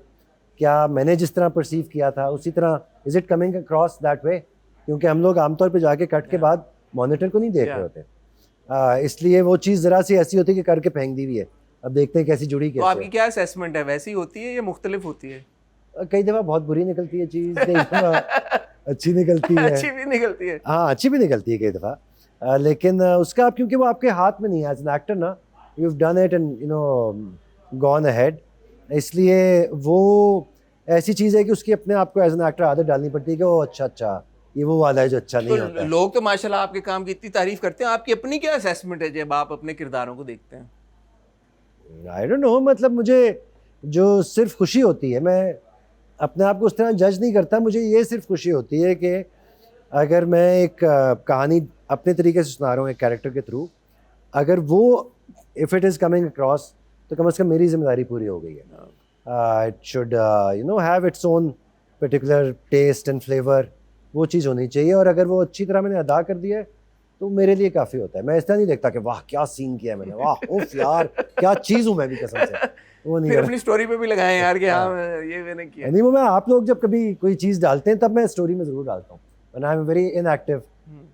क्या मैंने जिस तरह परसीव किया था उसी तरह is it coming across that way, क्योंकि हम लोग आमतौर पे जाके कट के बाद मॉनिटर को नहीं देख रहे होते, इसलिए वो चीज़ ज़रा सी ऐसी होती है कि करके फेंक दी हुई है, अब देखते हैं कैसी जुड़ी तो कैसे आपकी क्या असेसमेंट है, वैसी होती है या मुख्तलिफ होती है? कई दफ़ा बहुत बुरी निकलती है चीज़, कई दफ़ा अच्छी निकलती है, अच्छी भी निकलती है। हाँ अच्छी भी निकलती है कई दफ़ा, लेकिन उसका आप क्योंकि वो आपके हाथ में नहीं है एज एन एक्टर ना, you have done it and you know gone ahead, इसलिए वो ऐसी चीज़ है कि उसकी अपने आप को एज एन एक्टर आदत डालनी पड़ती है कि वो अच्छा ये वो वाला है जो अच्छा नहीं होता तो है। लोग तो माशाल्लाह आपके काम की इतनी तारीफ करते हैं, आपकी अपनी क्या असेसमेंट है जब आप अपने किरदारों को देखते हैं? आई डोंट नो, मतलब मुझे जो सिर्फ खुशी होती है, मैं अपने आप को उस तरह जज नहीं करता, मुझे ये सिर्फ खुशी होती है कि अगर मैं एक कहानी अपने तरीके से सुना रहा हूँ एक कैरेक्टर के थ्रू, अगर वो if it is coming across तो कम से कम मेरी जिम्मेदारी पूरी हो गई है। It should you know have its own particular taste and flavour, वो चीज़ होनी चाहिए, और अगर वो अच्छी तरह मैंने अदा कर दिया है तो मेरे लिए काफ़ी होता है। मैं इस तरह नहीं देखता कि वाह क्या सीन किया है मैंने, वाह उफ यार क्या चीज़ हूँ मैं भी कसम से, वो नहीं फिर करता। अपनी स्टोरी पे भी लगाएं यार कि हाँ ये मैंने किया। नहीं, वो मैं आप लोग जब कभी कोई चीज़ डालते हैं तब मैं स्टोरी में ज़रूर डालता हूँ, and I am very inactive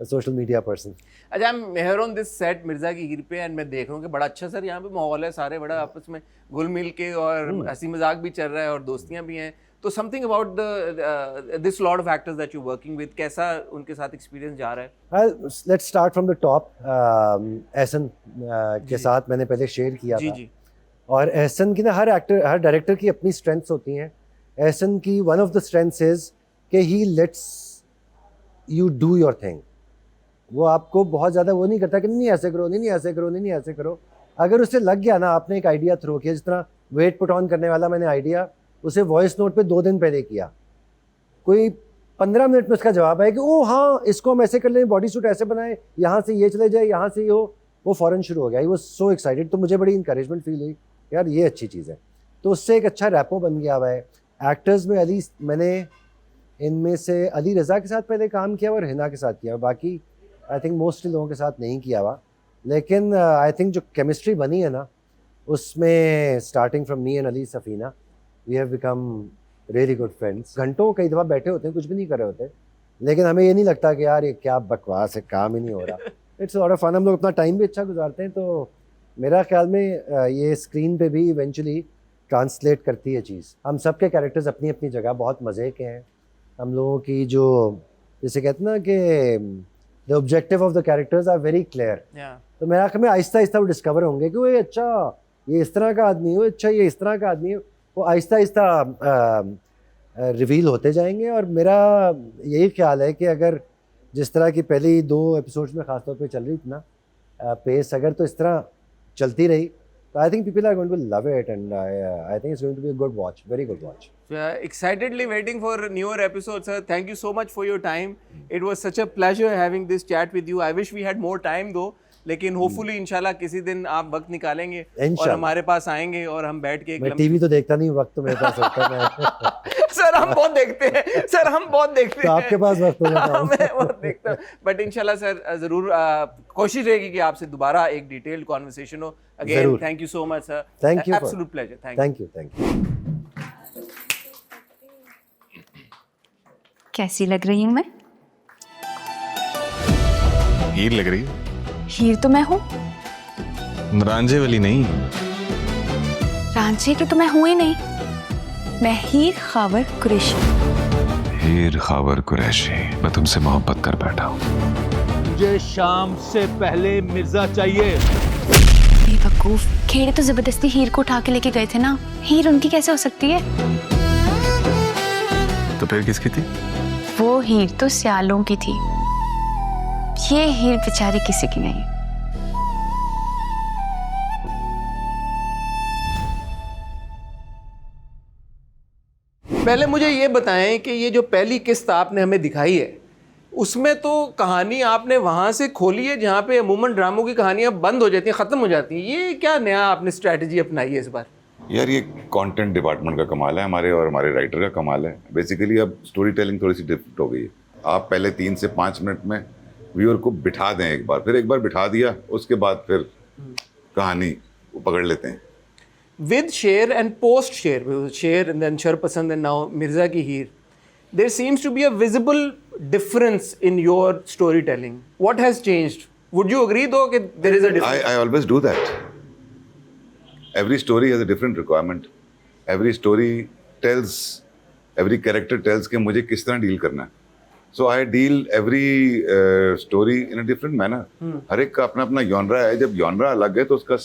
social media person. अच्छा, I am here on this set Mirza की हीर पे, एंड मैं देख रहा हूँ कि बड़ा अच्छा सर यहाँ पे माहौल है, सारे बड़ा आपस में घुल मिल के, और हंसी मजाक भी चल रहा है और दोस्तियाँ भी हैं। तो something about the this lot of actors that you working with, कैसा उनके साथ एक्सपीरियंस जा रहा है? Let's start from the top. Ehsan के साथ मैंने पहले शेयर किया जी था, जी। और एहसन की ना हर एक्टर हर डायरेक्टर की अपनी स्ट्रेंथ्स होती हैं। एहसन की one of the strengths is कि he lets you do your thing. वो आपको बहुत ज़्यादा वो नहीं करता कि नहीं ऐसे करो, नहीं ऐसे करो, नहीं ऐसे करो। अगर उससे लग गया ना, आपने एक आइडिया थ्रो किया, जिस तरह वेट पुट ऑन करने वाला मैंने आइडिया उसे वॉइस नोट पे 2 दिन पहले किया, कोई 15 मिनट में उसका जवाब आया कि ओ हाँ इसको हम ऐसे कर लें, बॉडी सूट ऐसे बनाए, यहाँ से ये चले जाए, यहाँ से ये हो, वो फ़ौरन शुरू हो गया। वो सो एक्साइटेड, तो मुझे बड़ी इंकरेजमेंट फील हुई, यार ये अच्छी चीज़ है। तो उससे एक अच्छा रैपो बन गया हुआ है। एक्टर्स में मैंने इनमें से अली रज़ा के साथ पहले काम किया और हिना के साथ किया, बाकी आई थिंक मोस्टली लोगों के साथ नहीं किया हुआ, लेकिन आई थिंक जो केमिस्ट्री बनी है ना उसमें, starting from me and Ali Safina, we have become really good friends. घंटों कई दफ़ा बैठे होते हैं, कुछ भी नहीं कर रहे होते, लेकिन हमें ये नहीं लगता कि यार ये क्या बकवास है, काम ही नहीं हो रहा। इट्स लॉट ऑफ फन, हम लोग अपना टाइम भी अच्छा गुजारते हैं। तो मेरा ख्याल में ये स्क्रीन पे भी इवेंचुअली ट्रांसलेट करती है चीज़। हम सब के कैरेक्टर्स अपनी अपनी जगह बहुत मज़े के हैं। हम लोगों की जो जैसे कहते हैं ना कि the objective of the characters are very clear. तो मेरा ख्याल में आहिस्ता आहिस्ता वो डिस्कवर होंगे कि वो ये अच्छा ये इस तरह का आदमी है, अच्छा ये इस तरह का आदमी है, वो आहिस्ता आहिस्ता रिवील होते जाएंगे। और मेरा यही ख्याल है कि अगर जिस तरह की पहली 2 एपिसोड्स में ख़ासतौर पे चल रही थी ना पेस, अगर तो इस तरह चलती रही तो I think people are going to love it, and I think it's going to be a good watch, very good watch. Excitedly waiting for newer episodes, sir. Thank you so much for your time. It was such a pleasure having this chat with you. I wish we had more time though. लेकिन hopefully इंशाल्लाह किसी दिन आप वक्त निकालेंगे और हमारे पास आएंगे और हम बैठ के मैं टीवी तो देखता नहीं, वक्त तो मेरे पास होता है। सर हम बहुत देखते हैं, सर हम बहुत देखते तो हैं। आपके पास वक्त होगा तो मैं बहुत देखता हूँ, बट इंशाल्लाह सर ज़रूर कोशिश रहेगी कि आपसे दोबारा एक डिटेल्ड कॉन्वर्सेशन हो। Again thank you so much sir, thank you, absolute pleasure, thank you. कैसी लग रही हूँ मैं? हीर लग रही है, हीर तो मैं हूँ, रांझे वाली नहीं। रांझे की तो मैं हूँ ही नहीं, मैं हीर खावर कुरैशी। हीर खावर कुरैशी, मैं तुमसे मोहब्बत कर बैठा हूँ। मुझे शाम से पहले मिर्जा चाहिए। बेवकूफ, खेड़े तो जबरदस्ती हीर को उठा के लेके गए थे ना, हीर उनकी कैसे हो सकती है? तो फिर किसकी थी? वो हीर तो सियालों की थी, ये हीर बेचारी किसी की नहीं। पहले मुझे ये बताएं कि ये जो पहली किस्त आपने हमें दिखाई है उसमें तो कहानी आपने वहाँ से खोली है जहाँ पे अमूमन ड्रामों की कहानियाँ बंद हो जाती हैं, ख़त्म हो जाती हैं। ये क्या नया आपने स्ट्रैटेजी अपनाई है इस बार? यार ये कंटेंट डिपार्टमेंट का कमाल है हमारे, और हमारे राइटर का कमाल है। बेसिकली अब स्टोरी टेलिंग थोड़ी सी डिफरेंट हो गई है। आप पहले 3 से 5 मिनट में व्यूअर को बिठा दें एक बार, फिर एक बार बिठा दिया उसके बाद फिर कहानी वो पकड़ लेते हैं। With Sher and post Sher, Sher and then Sharpasand and now Mirza Ki Heer, there seems to be a visible difference in your storytelling. What has changed? Would you agree though that there is a difference? I always do that. Every story has a different requirement. Every story tells, every character tells कि मुझे किस तरह deal करना है. So I deal every story in a different manner. हर एक का अपना अपना genre है. जब genre अलग है तो उसका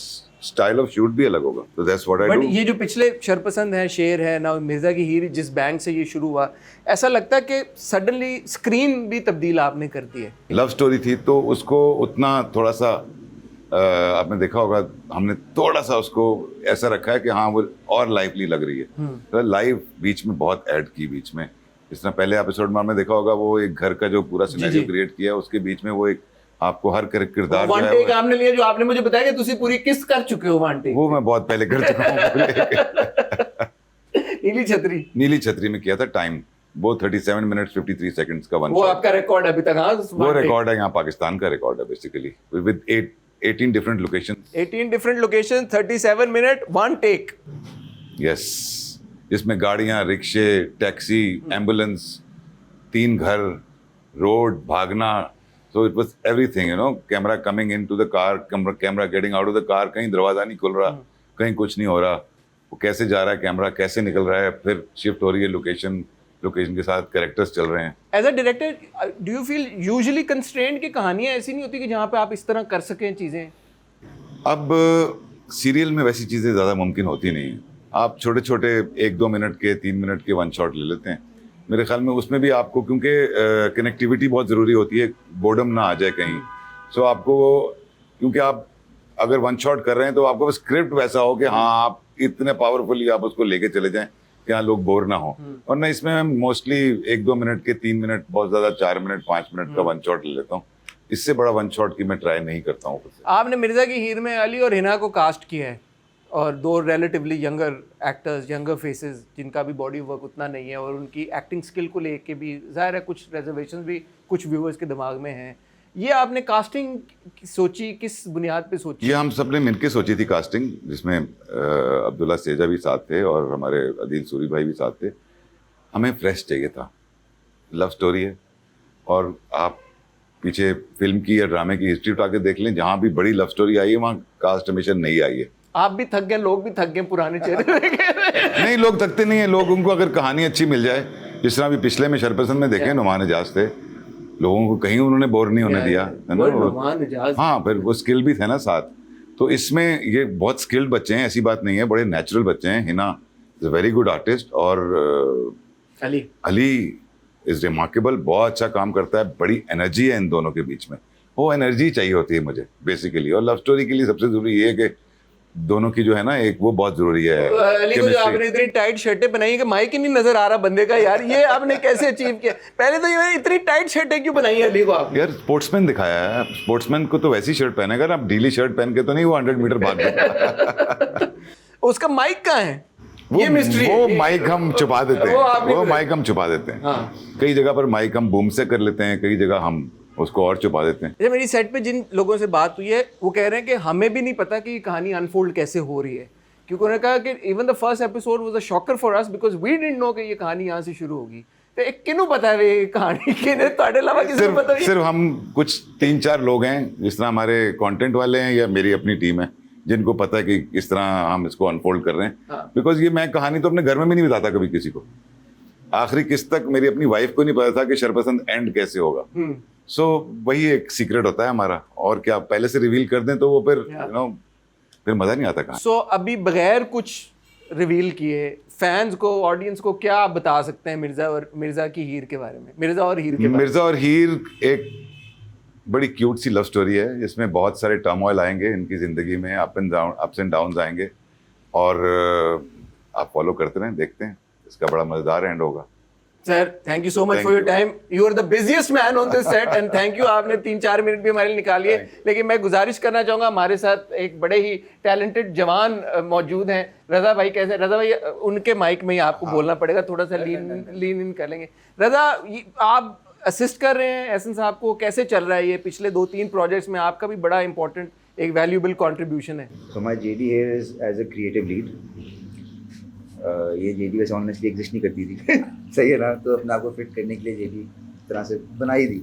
स्टाइल ऑफ शूट भी अलग होगा. So that's what I but do. ये जो पिछले शरपसंद है, शेर है, ना मिर्ज़ा की हीर, जिस बैंक से ये शुरू हुआ, ऐसा लगता है कि सडनली स्क्रीन भी तब्दील आपने कर दी है. लव स्टोरी थी तो उसको उतना थोड़ा सा आपने देखा होगा, हमने थोड़ा सा उसको ऐसा रखा है कि हाँ वो और लाइवली लग रही है. तो लाइव बीच में बहुत ऐड की बीच में. जिस तरह पहले एपिसोड में हमने देखा होगा, वो एक घर का जो पूरा सिनेरियो क्रिएट किया है, उसके बीच में वो एक आपको हर किरदार वन जो टेक है आपने लिया, जो आपने मुझे बताया कि तुसी पूरी किस कर चुके हो वन टेक. वो मैं बहुत पहले कर चुका हूँ. नीली छतरी, नीली छतरी में किया था टाइम, वो 37 मिनट्स 53 सेकंड्स का वन वो शॉट. आपका रिकॉर्ड अभी तक. हाँ, वो रिकॉर्ड है, यहाँ पाकिस्तान का रिकॉर्ड है basically, with 18 different locations. 18 different location, 37 minute, one take. Yes, जिसमें गाड़ियाँ, रिक्शे, टैक्सी, एम्बुलेंस, 3 घर, रोड, भागना. So it was everything, you know, camera coming into the car, camera getting out of the car, कहीं दरवाजा नहीं खुल रहा, कहीं कुछ नहीं हो रहा, वो कैसे जा रहा है कैमरा, कैसे निकल रहा है, फिर शिफ्ट हो रही है लोकेशन के साथ कैरेक्टर्स चल रहे हैं. As a director do you feel usually constrained की कहानियां ऐसी नहीं होती कि जहाँ पे आप इस तरह कर सकें चीज़ें? अब सीरियल में वैसी चीज़ें ज़्यादा मुमकिन होती नहीं हैं. आप छोटे छोटे 1-2 मिनट के, 3 मिनट के वन शॉट ले लेते हैं. मेरे ख्याल में उसमें भी आपको, क्योंकि कनेक्टिविटी बहुत ज़रूरी होती है, बोर्डम ना आ जाए कहीं. सो आपको, क्योंकि आप अगर वन शॉट कर रहे हैं तो आपको स्क्रिप्ट वैसा हो कि हाँ आप इतने पावरफुली आप उसको लेके चले जाएं कि हाँ लोग बोर ना हो. और ना इसमें मैं मोस्टली 1-2 मिनट के, 3 मिनट, बहुत ज़्यादा 4 मिनट 5 मिनट का वन शॉट ले लेता हूँ. इससे बड़ा वन शॉट की मैं ट्राई नहीं करता हूँ. आपने मिर्ज़ा की हीर में अली और हिना को कास्ट किया है, और 2 relatively younger actors, younger faces, जिनका भी बॉडी वर्क उतना नहीं है, और उनकी एक्टिंग स्किल को लेके भी ज़ाहिर है कुछ रिजर्वेशंस भी कुछ व्यूअर्स के दिमाग में हैं. ये आपने कास्टिंग सोची, किस बुनियाद पे सोची? ये हम सब ने मिलकर सोची थी कास्टिंग, जिसमें अब्दुल्ला सेजा भी साथ थे और हमारे अदील सूरी भाई भी साथ थे. हमें फ्रेश चाहिए था. लव स्टोरी है, और आप पीछे फिल्म की या ड्रामे की हिस्ट्री उठा के देख लें, जहाँ भी बड़ी लव स्टोरी आई है वहाँ कास्ट हमेशा नहीं आई है. आप भी थक गए, लोग भी थक गए पुराने चेहरे नहीं, लोग थकते नहीं है. लोग, उनको अगर कहानी अच्छी मिल जाए, जिस तरह भी पिछले में शरपसंद में देखें, नुमान एजाज थे, लोगों को कहीं उन्होंने बोर नहीं होने दिया, है ना. हाँ, फिर वो स्किल भी थे ना साथ. तो इसमें ये बहुत स्किल्ड बच्चे हैं, ऐसी बात नहीं है, बड़े नेचुरल बच्चे हैं. Hina is a very good artist, और अली इज रिमार्केबल, बहुत अच्छा काम करता है. बड़ी एनर्जी है इन दोनों के बीच में, वो एनर्जी चाहिए होती है मुझे बेसिकली. और लव स्टोरी के लिए सबसे जरूरी ये है कि दोनों की जो है ना, एक वो बहुत जरूरी है. अली को जो आपने इतनी टाइट शर्टें बनाई है कि माइक ही नहीं नजर आ रहा बंदे का, यार ये आपने कैसे अचीव किया? पहले तो ये इतनी टाइट शर्टें क्यों बनाई है अली को आपने? यार स्पोर्ट्समैन दिखाया है. स्पोर्ट्समैन को तो वैसी शर्ट पहनेगा ना, आप ढीली शर्ट पहन के तो नहीं वो 100 मीटर भाग देगा. उसका माइक कहाँ है? ये मिस्ट्री. वो माइक हम छुपा देते हैं, वो माइक हम छुपा देते हैं. हाँ. कई जगह पर माइक हम बूम से कर लेते हैं, कई जगह हम उसको और छुपा देते हैं. जब मेरी सेट पे जिन लोगों से बात हुई है, वो कह रहे हैं कि हमें भी नहीं पता कि ये कहानी अनफोल्ड कैसे हो रही है, क्योंकि उन्होंने कहा कि even the first episode was a shocker for us because we didn't know कि ये कहानी यहाँ से शुरू होगी. तो एक किनु पता है ये कहानी किने ਤੁਹਾਡੇ अलावा किसी को पता नहीं? सिर्फ हम कुछ 3-4 लोग हैं, जिस तरह हमारे कंटेंट वाले हैं या मेरी अपनी टीम है, जिनको पता है कि किस तरह हम इसको अनफोल्ड कर रहे हैं. बिकॉज ये मैं कहानी तो अपने घर में भी नहीं बताता कभी किसी को. आखिरी किस्त तक मेरी अपनी वाइफ को नहीं पता था कि शरपसंद एंड कैसे होगा. सो वही एक सीक्रेट होता है हमारा. और क्या पहले से रिवील कर दें तो वो फिर यू नो फिर मजा नहीं आता. कहाँ सो अभी बगैर कुछ रिवील किए फैंस को, ऑडियंस को क्या आप बता सकते हैं मिर्ज़ा की हीर के बारे में? मिर्ज़ा और हीर के मिर्ज़ा और हीर एक बड़ी क्यूट सी लव स्टोरी है, जिसमें बहुत सारे टर्मोइल आएंगे इनकी ज़िंदगी में, अप्स एंड डाउन्स आएंगे. और आप फॉलो करते रहें, देखते हैं, इसका बड़ा मज़ेदार एंड होगा. Sir thank you so much for your time. You are the busiest man on this set and thank you. आपने 3-4 मिनट भी हमारे लिए निकालिए. लेकिन मैं गुजारिश करना चाहूँगा, हमारे साथ एक बड़े ही टैलेंटेड जवान मौजूद हैं, रज़ा भाई. कैसे रज़ा भाई? उनके माइक में ही आपको बोलना पड़ेगा, थोड़ा सा लीन इन कर लेंगे. रज़ा, आप असिस्ट कर रहे हैं एहसन साहब को, कैसे चल रहा है ये? पिछले 2-3 प्रोजेक्ट्स में आपका भी बड़ा इंपॉर्टेंट एक वैल्यूएबल कंट्रीब्यूशन है। So my JD here is as a creative lead. ये JD वैसे ऑनेस्टली एग्जिस्ट नहीं करती थी सही है ना, तो अपने आप को फिट करने के लिए JD तरह से बनाई थी।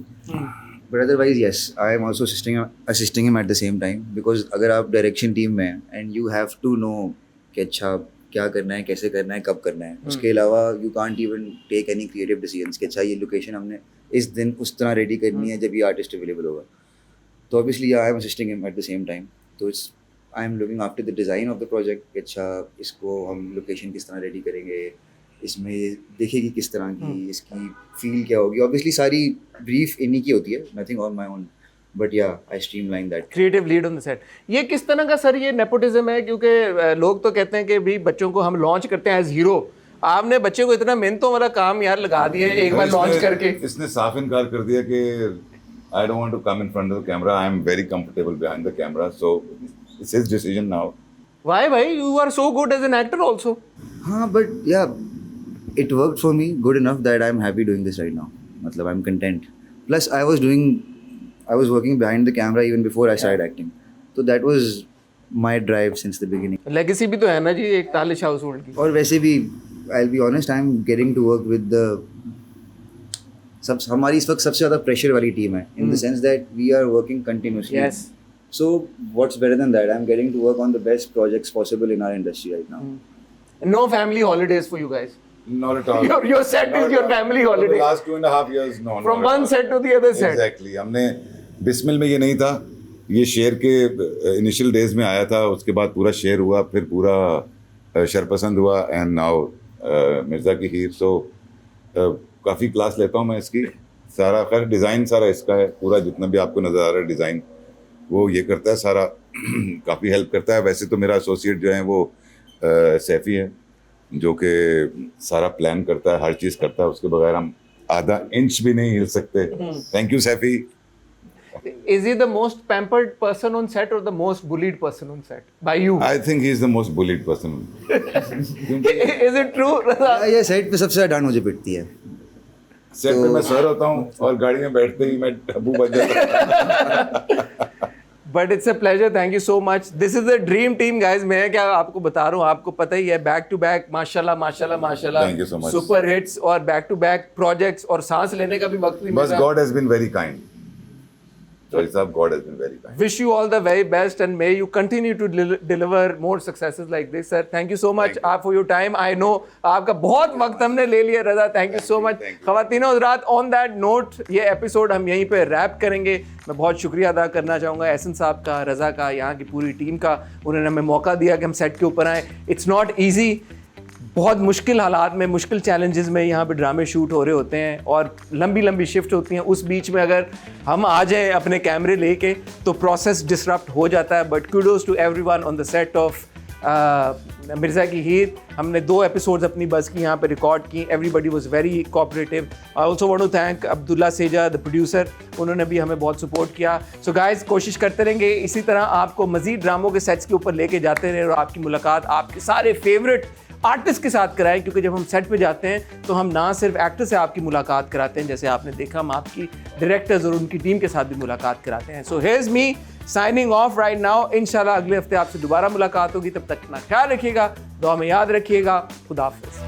But otherwise yes, I am also assisting him at the same time, because अगर आप डायरेक्शन टीम में हैं and you have to know कि अच्छा क्या करना है, कैसे करना है, कब करना है। उसके अलावा you can't even take any creative decisions कि अच्छा ये लोकेशन हमने इस दिन उस तरह रेडी करनी है जब ये आर्टिस्ट अवेलेबल होगा। तो obviously I am assisting him at the same time. तो it's I am looking after the design of the project. अच्छा इसको हम लोकेशन किस तरह रेडी करेंगे, इसमें देखेगी किस तरह की, इसकी फील क्या होगी। ऑब्वियसली सारी ब्रीफ इन्हीं की होती है, nothing on my own, but yeah I streamline that. Creative lead on the set. ये किस तरह का सर ये नेपोटिज्म है? क्योंकि लोग तो कहते हैं कि भी बच्चों को हम लॉन्च करते हैं एज हीरो, आपने बच्चे को इतना मेहनतों वाला काम यार लगा दिया है एक बार लॉन्च करके। इसने साफ इनकार कर दिया कि I don't want to come in front of the camera, I am very comfortable behind the camera, so it's his decision now. Why भाई, you are so good as an actor also. हाँ but yeah it worked for me good enough that I'm happy doing this right now. मतलब I'm content. Plus I was working behind the camera even before I started acting. So that was my drive since the beginning. Legacy भी तो है ना जी एक Talish household की। और वैसे भी I'll be honest, I'm getting to work with the हमारी इस वक्त सबसे ज़्यादा प्रेशर वाली टीम है, in the sense that we are working continuously. Yes. So what's better than that? I'm getting to work on the best projects possible in our industry right now. No family holidays for you guys. Not at all. Your set is your family holiday. For the last 2.5 years, no. From one set to the other set. Exactly. हमने बिस्मिल में ये नहीं था, ये share के initial days में आया था, उसके बाद पूरा शेयर हुआ, फिर पूरा शरपसंद हुआ, एंड नाउ मिर्ज़ा की हीर। सो काफ़ी क्लास लेता हूँ मैं इसकी। सारा खैर डिज़ाइन सारा इसका है, पूरा जितना भी आपको नज़र आ रहा है डिज़ाइन वो ये करता है सारा, काफ़ी हेल्प करता है। वैसे तो मेरा एसोसिएट जो है वो सैफ़ी है, जो कि सारा प्लान करता है, हर चीज़ करता है, उसके बगैर हम आधा इंच भी नहीं हिल सकते। Thank you Saifi. Is he the most pampered person on set or the most bullied person on set by you? I think he is the most bullied person. Is it true? ये set पे सबसे ज़्यादा डांट मुझे पिटती है। Set पे मैं sir होता हूँ और गाड़ी में बैठते ही मैं अबू बन जाता हूँ। But it's a pleasure. Thank you so much. This is the dream team, guys. मैं क्या आपको बता रहा हूँ, आपको पता ही है, बैक टू बैक माशाल्लाह माशाल्लाह माशाल्लाह, Thank you so much. Super hits और बैक टू बैक प्रोजेक्ट्स, और सांस लेने का भी वक्त नहीं बस मिला। God has been very kind. Sorry साहब, God has been very kind. Wish you all the very best and may you continue to deliver more successes like this, sir. Thank you so much for your time. I know आपका बहुत वक्त हमने ले लिया रज़ा, thank you so much. ख़वातीनो Hazrat, on that note ये episode हम यहीं पे रैप करेंगे। मैं बहुत शुक्रिया अदा करना चाहूँगा एहसन साहब का, रज़ा का, यहाँ की पूरी टीम का। उन्होंने हमें मौका दिया कि हम सेट के ऊपर आएँ। इट्स नॉट ईजी, बहुत मुश्किल हालात में, मुश्किल चैलेंजेस में यहाँ पे ड्रामे शूट हो रहे होते हैं और लंबी लंबी शिफ्ट होती हैं। उस बीच में अगर हम आ जाएं अपने कैमरे लेके तो प्रोसेस डिसरप्ट हो जाता है। But kudos to everyone on the set of Mirza की हीर। हमने 2 एपिसोड्स अपनी बस की यहाँ पे रिकॉर्ड की। Everybody was very cooperative. I also want to thank Abdullah Seja the producer, उन्होंने भी हमें बहुत सपोर्ट किया। सो गाइज, कोशिश करते रहेंगे इसी तरह आपको मज़ीद ड्रामों के सेट्स के ऊपर लेके जाते रहें और आपकी मुलाकात आपके सारे फेवरेट आर्टिस्ट के साथ कराएं, क्योंकि जब हम सेट पे जाते हैं तो हम ना सिर्फ एक्टर से आपकी मुलाकात कराते हैं, जैसे आपने देखा, हम आपकी डायरेक्टर्स और उनकी टीम के साथ भी मुलाकात कराते हैं। So here's me signing off right now. इंशाल्लाह अगले हफ्ते आपसे दोबारा मुलाकात होगी, तब तक अपना ख्याल रखिएगा, दुआ में याद रखिएगा। खुदा हाफिज़।